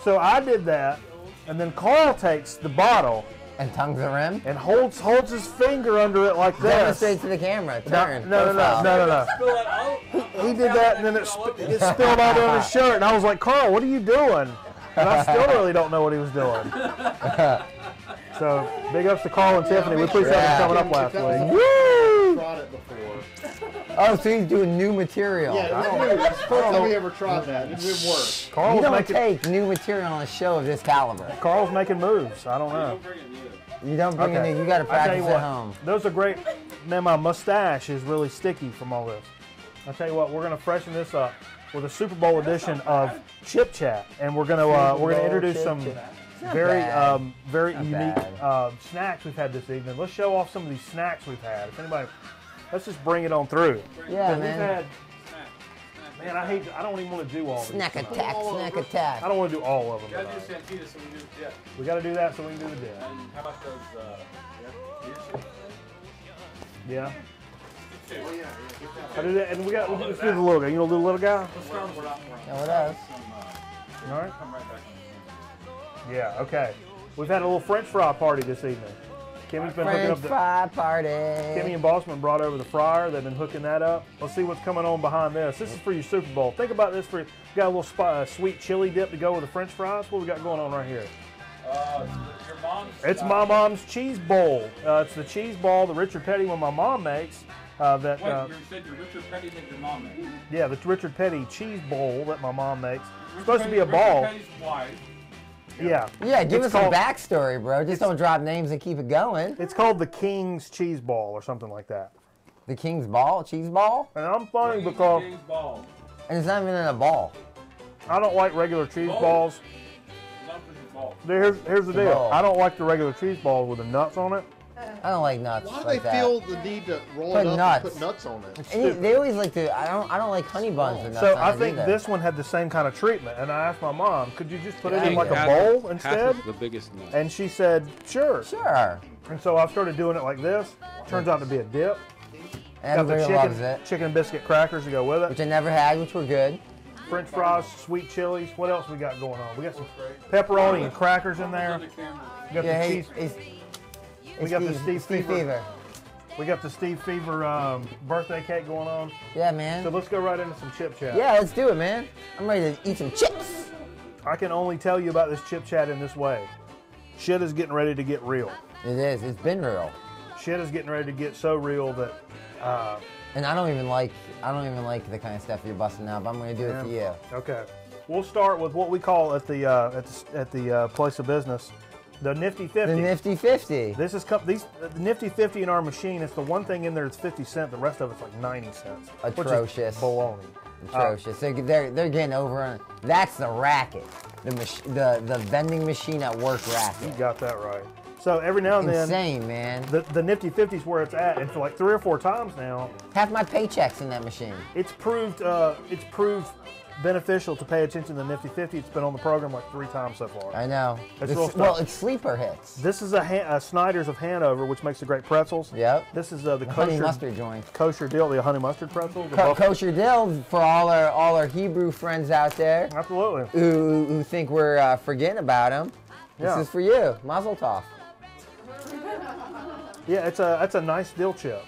So I did that, and then Carl takes the bottle and tongues the rim and holds his finger under it like this. Demonstrate to the camera. Turn. No. He did that, and then it spilled out on his shirt, and I was like, Carl, what are you doing? And I still really don't know what he was doing. So big ups to Carl and Tiffany. We appreciate them coming up last week. Woo! Tried it before. Oh, so he's doing new material. Yeah, it's new. It's the first time we ever tried that. It didn't work. You don't take new material on a show of this caliber. Carl's making moves. I don't know. You don't bring it new. You got to practice at home. Those are great. Man, my mustache is really sticky from all this. I'll tell you what, we're going to freshen this up with a Super Bowl edition of Chip Chat, and we're going to introduce some very unique snacks we've had this evening. Let's show off some of these snacks we've had. If anybody, let's just bring it on through. Yeah, man. Man, I don't even want to do all of them. Snack attack. I don't want to do all of them. We gotta do Santitas so we can do the dip. We got to do that so we can do the dip. And how about those? Yeah. I do that, and let's do the little guy. You know the little guy? Yeah, what else? All right. Yeah. Okay. We've had a little French fry party this evening. Kimmy's been hooking up French fry party. Kimmy and Bossman brought over the fryer. They've been hooking that up. Let's see what's coming on behind this. This is for your Super Bowl. Think about this for you. Got a little sweet chili dip to go with the French fries. What we got going on right here? Your mom's. It's my mom's cheese bowl. It's the cheese ball, the Richard Petty one my mom makes. Wait, you said your Richard Petty that your mom made. Yeah, the Richard Petty cheese bowl that my mom makes. It's supposed to be a ball. Richard Petty's wife. Yeah. Yeah, give us some backstory, bro. Just don't drop names and keep it going. It's called the King's Cheese Ball or something like that. The King's Ball? Cheese ball? And I'm funny because King's ball. And it's not even in a ball. I don't like regular cheese balls. Here's the deal. Ball. I don't like the regular cheese balls with the nuts on it. I don't like nuts. Why do like they feel the need to roll Put it up nuts. and put nuts on it? And they always like to. I don't like honey buns with nuts So on I it think either. this one had the same kind of treatment, and I asked my mom, could you just put it in Yeah. like a bowl instead? The biggest nut. And she said, sure. Sure. And so I've started doing it like this. Turns out to be a dip. Everybody Got the loves it. chicken and biscuit crackers to go with it. Which I never had, which were good. French fries, sweet chilies. What else we got going on? We got some pepperoni and crackers in there. We got Yeah, the hey, cheese. it's got the Steve Fever. Fever. We got the Steve Fever birthday cake going on. Yeah, man. So let's go right into some chip chat. Yeah, let's do it, man. I'm ready to eat some chips. I can only tell you about this chip chat in this way. Shit is getting ready to get real. It is. It's been real. Shit is getting ready to get so real that. And I don't even like the kind of stuff you're busting out, but I'm gonna do it to you. Okay. We'll start with what we call at the place of business, the Nifty 50. The Nifty 50. This is the Nifty 50 in our machine. It's the one thing in there that's 50 cents. The rest of it's like 90 cents. Atrocious. Which is baloney. Atrocious. So they're getting over on. That's the racket. The vending machine at work racket. You got that right. So every now and then, Insane, man. the Nifty 50 is where it's at, and for like 3 or 4 times now, Half my paychecks in that machine. it's proved beneficial to pay attention to the Nifty 50. It's been on the program like 3 times so far. I know. It's real Well, stuff. it's sleeper hits. This is a Snyder's of Hanover, which makes the great pretzels. Yep. This is the Honey mustard joint. kosher deal, the honey mustard pretzel. the buff- Kosher dill for all our Hebrew friends out there Absolutely. who think we're forgetting about them. This Yeah. is for you. Mazel tov. Yeah, it's a nice dill chip.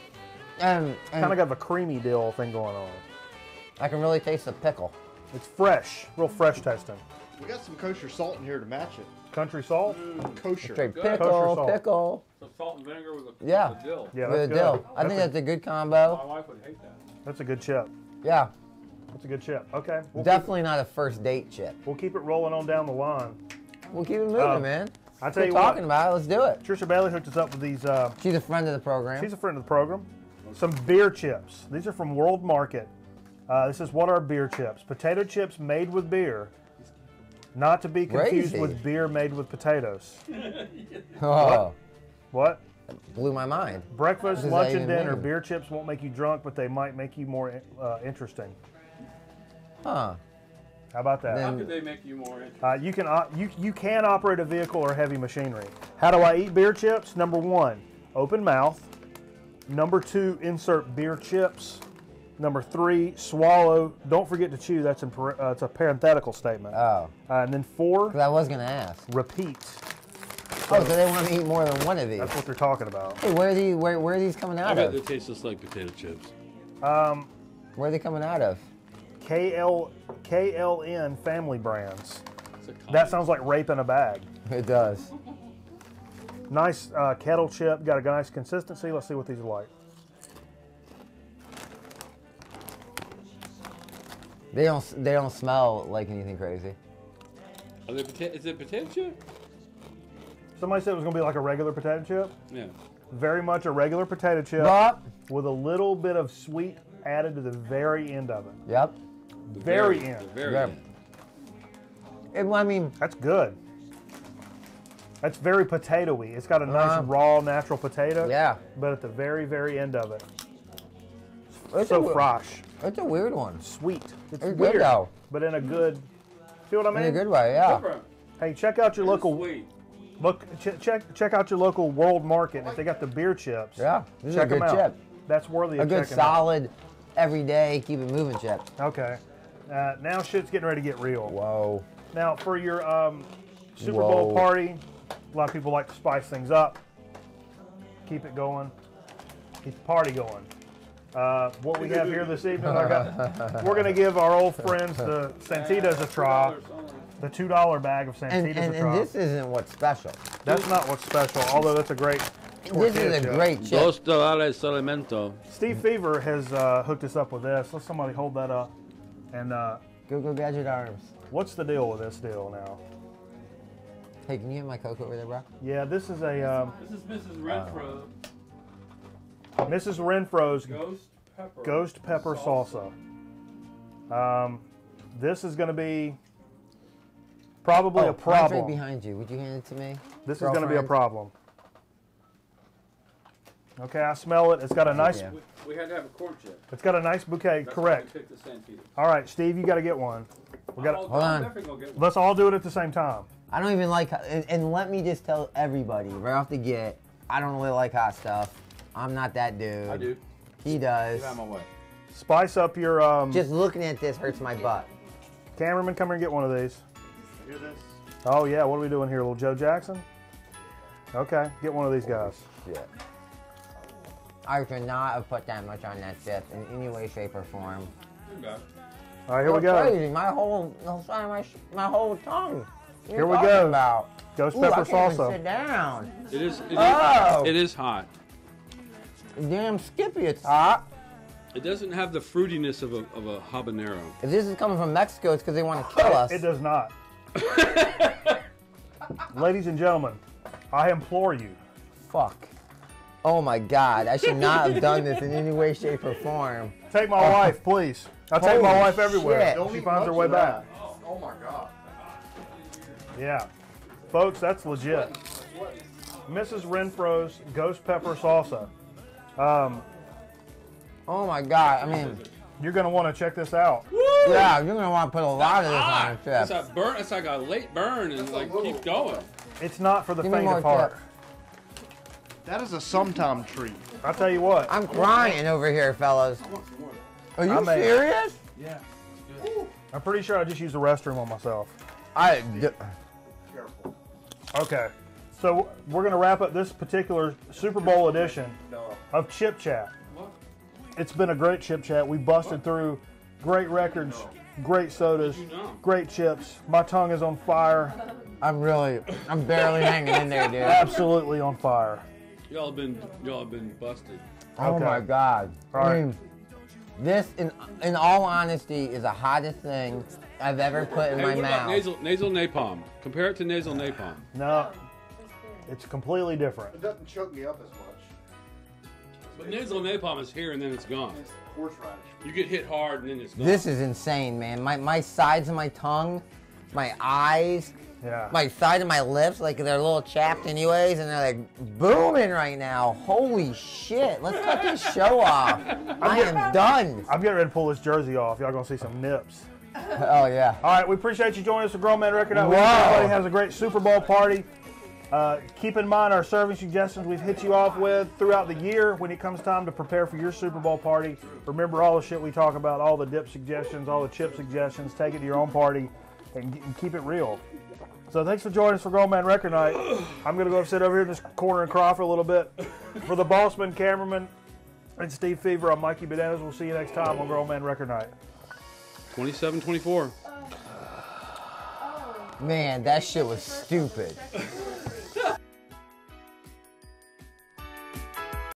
And Kind of got a creamy dill thing going on. I can really taste the pickle. It's fresh, real fresh tasting. We got some kosher salt in here to match it. Country salt. Kosher. Straight Good. Kosher pickle, salt. pickle. So salt and vinegar with a Yeah. dill. Yeah, With a that's dill. good. I think that's a good combo. My wife would hate that. That's a good chip. Yeah. That's a good chip. Okay. Definitely not a first date chip. We'll keep it rolling on down the line. We'll keep it moving, man. I tell We're you talking what, about it. Let's do it. Trisha Bailey hooked us up with these. She's a friend of the program. She's a friend of the program. Some beer chips. These are from World Market. This is what are beer chips? Potato chips made with beer, not to be confused Crazy. with beer made with potatoes. Oh, What? blew my mind. Breakfast, What does lunch, that and even dinner. mean? Beer chips won't make you drunk, but they might make you more interesting. Huh. How about that? How could they make you more interesting? You can operate a vehicle or heavy machinery. How do I eat beer chips? Number 1, open mouth. Number 2, insert beer chips. Number 3, swallow. Don't forget to chew. That's it's a parenthetical statement. Oh. And then 4, Because I was going to ask. repeat. Oh, so they want to eat more than one of these. That's what they're talking about. Hey, where are these coming I out bet they of? taste just like potato chips. Where are they coming out of? KLN family brands. It's a common- That sounds like rape in a bag. It does. Nice kettle chip. Got a nice consistency. Let's see what these are like. They don't smell like anything crazy. Are they is it potato chip? Somebody said it was going to be like a regular potato chip. Yeah. Very much a regular potato chip But, with a little bit of sweet added to the very end of it. yep. The Very The end. very Yeah. end. I mean, That's good. That's very potatoey. It's got a nice raw natural potato. yeah. But at the very, very end of it, It's so a, fresh, It's a weird one. sweet. It's It's weird, good though. but in a good. Feel what I mean? In a good way, yeah. Different. Hey, check out your local Sweet. check out your local World Market. If they got the beer chips, Yeah. This is check a good them out. chip. That's worthy A of good checking out. solid, everyday, keep it moving chip. Okay. Now shit's getting ready to get real. Whoa. Now for your Super Whoa. Bowl party, a lot of people like to spice things up. Keep it going. Keep the party going. What we have here this evening, we're going to give our old friends the Santitas a try. The $2 bag of Santitas And a try. this isn't what's special. That's not what's special, although that's a great This is a chip. great chip. $2 solamente. Steve Fever has hooked us up with this. Let somebody hold that up. And Go Gadget Arms. what's the deal with this deal now? Hey, can you get my Coke over there, bro? Yeah, this is a This is Mrs. Renfro. Mrs. Renfro's Ghost pepper. salsa. This is going to be probably a Mine's problem. right behind you. Would you hand it to me? This is going to be a girlfriend? problem. Okay, I smell it. It's got a nice. Yeah. We had to have a corn chip. It's got a nice bouquet. That's Correct. why we picked the Santitas. All right, Steve, you got to get one. We got. Hold on. I'm definitely gonna get one. Let's all do it at the same time. I don't even like, and let me just tell everybody right off the get, I don't really like hot stuff. I'm not that dude. I do. He does. Get out of my way. Spice up your. Just looking at this hurts my butt. Cameraman, come here and get one of these. Oh yeah, what are we doing here, little Joe Jackson? Okay, get one of these guys. Yeah. I should not have put that much on that chip in any way, shape, or form. You got it. All right, here we You're go. Crazy. My whole tongue. What are Here you we talking go. About? Ghost Ooh, pepper I can't even salsa. sit down. It Oh. is hot. Damn Skippy, it's hot. It doesn't have the fruitiness of a habanero. If this is coming from Mexico, it's because they want to kill us. It does not. Ladies and gentlemen, I implore you. Fuck. Oh my God, I should not have done this in any way, shape, or form. Take my wife, please. I take my Holy wife everywhere. shit. Don't She eat finds her much way of back. that. Oh my god. Yeah. Folks, that's legit. Mrs. Renfro's Ghost Pepper Salsa. Oh my God, I mean, You're going to want to check this out. yeah, you're gonna want to put a lot of this on a It's chip. a burn. It's like a late burn, and like keep going. It's not for the Give me faint more of heart. chip. That is a sometime treat. I'll tell you what. I'm crying over here, fellas. Are you I may- serious? I'm pretty sure I just used the restroom on myself. Careful. Okay. So we're going to wrap up this particular Super Bowl edition of Chip Chat. It's been a great Chip Chat. We busted through great records, great sodas, great chips. My tongue is on fire. I'm barely hanging in there, dude. Absolutely on fire. Y'all have been busted. Oh Okay. my God. All I right. mean, this, in all honesty, is the hottest thing I've ever put in Hey, my what about mouth. nasal napalm? Compare it to nasal napalm. No, it's completely different. It doesn't choke me up as much. But nasal napalm is here and then it's gone. Horseradish. You get hit hard and then it's gone. This is insane, man. My sides of my tongue, my eyes, Yeah. my side of my lips, like they're a little chapped anyways, and they're like booming right now. Holy shit. Let's cut this show off. I am done. I'm getting ready to pull this jersey off. Y'all gonna see some nips. Oh, yeah. All right, we appreciate you joining us for Grown Man Record Night. We Wow. hope everybody has a great Super Bowl party. Keep in mind our serving suggestions we've hit you off with throughout the year when it comes time to prepare for your Super Bowl party. Remember all the shit we talk about, all the dip suggestions, all the chip suggestions. Take it to your own party and keep it real. So thanks for joining us for Grown Man Record Night. I'm going to go sit over here in this corner and cry for a little bit. For the Bossman, cameraman, and Steve Fever, I'm Mikey Bananas. We'll see you next time on Grown Man Record Night. 27-24. Man, that shit was stupid.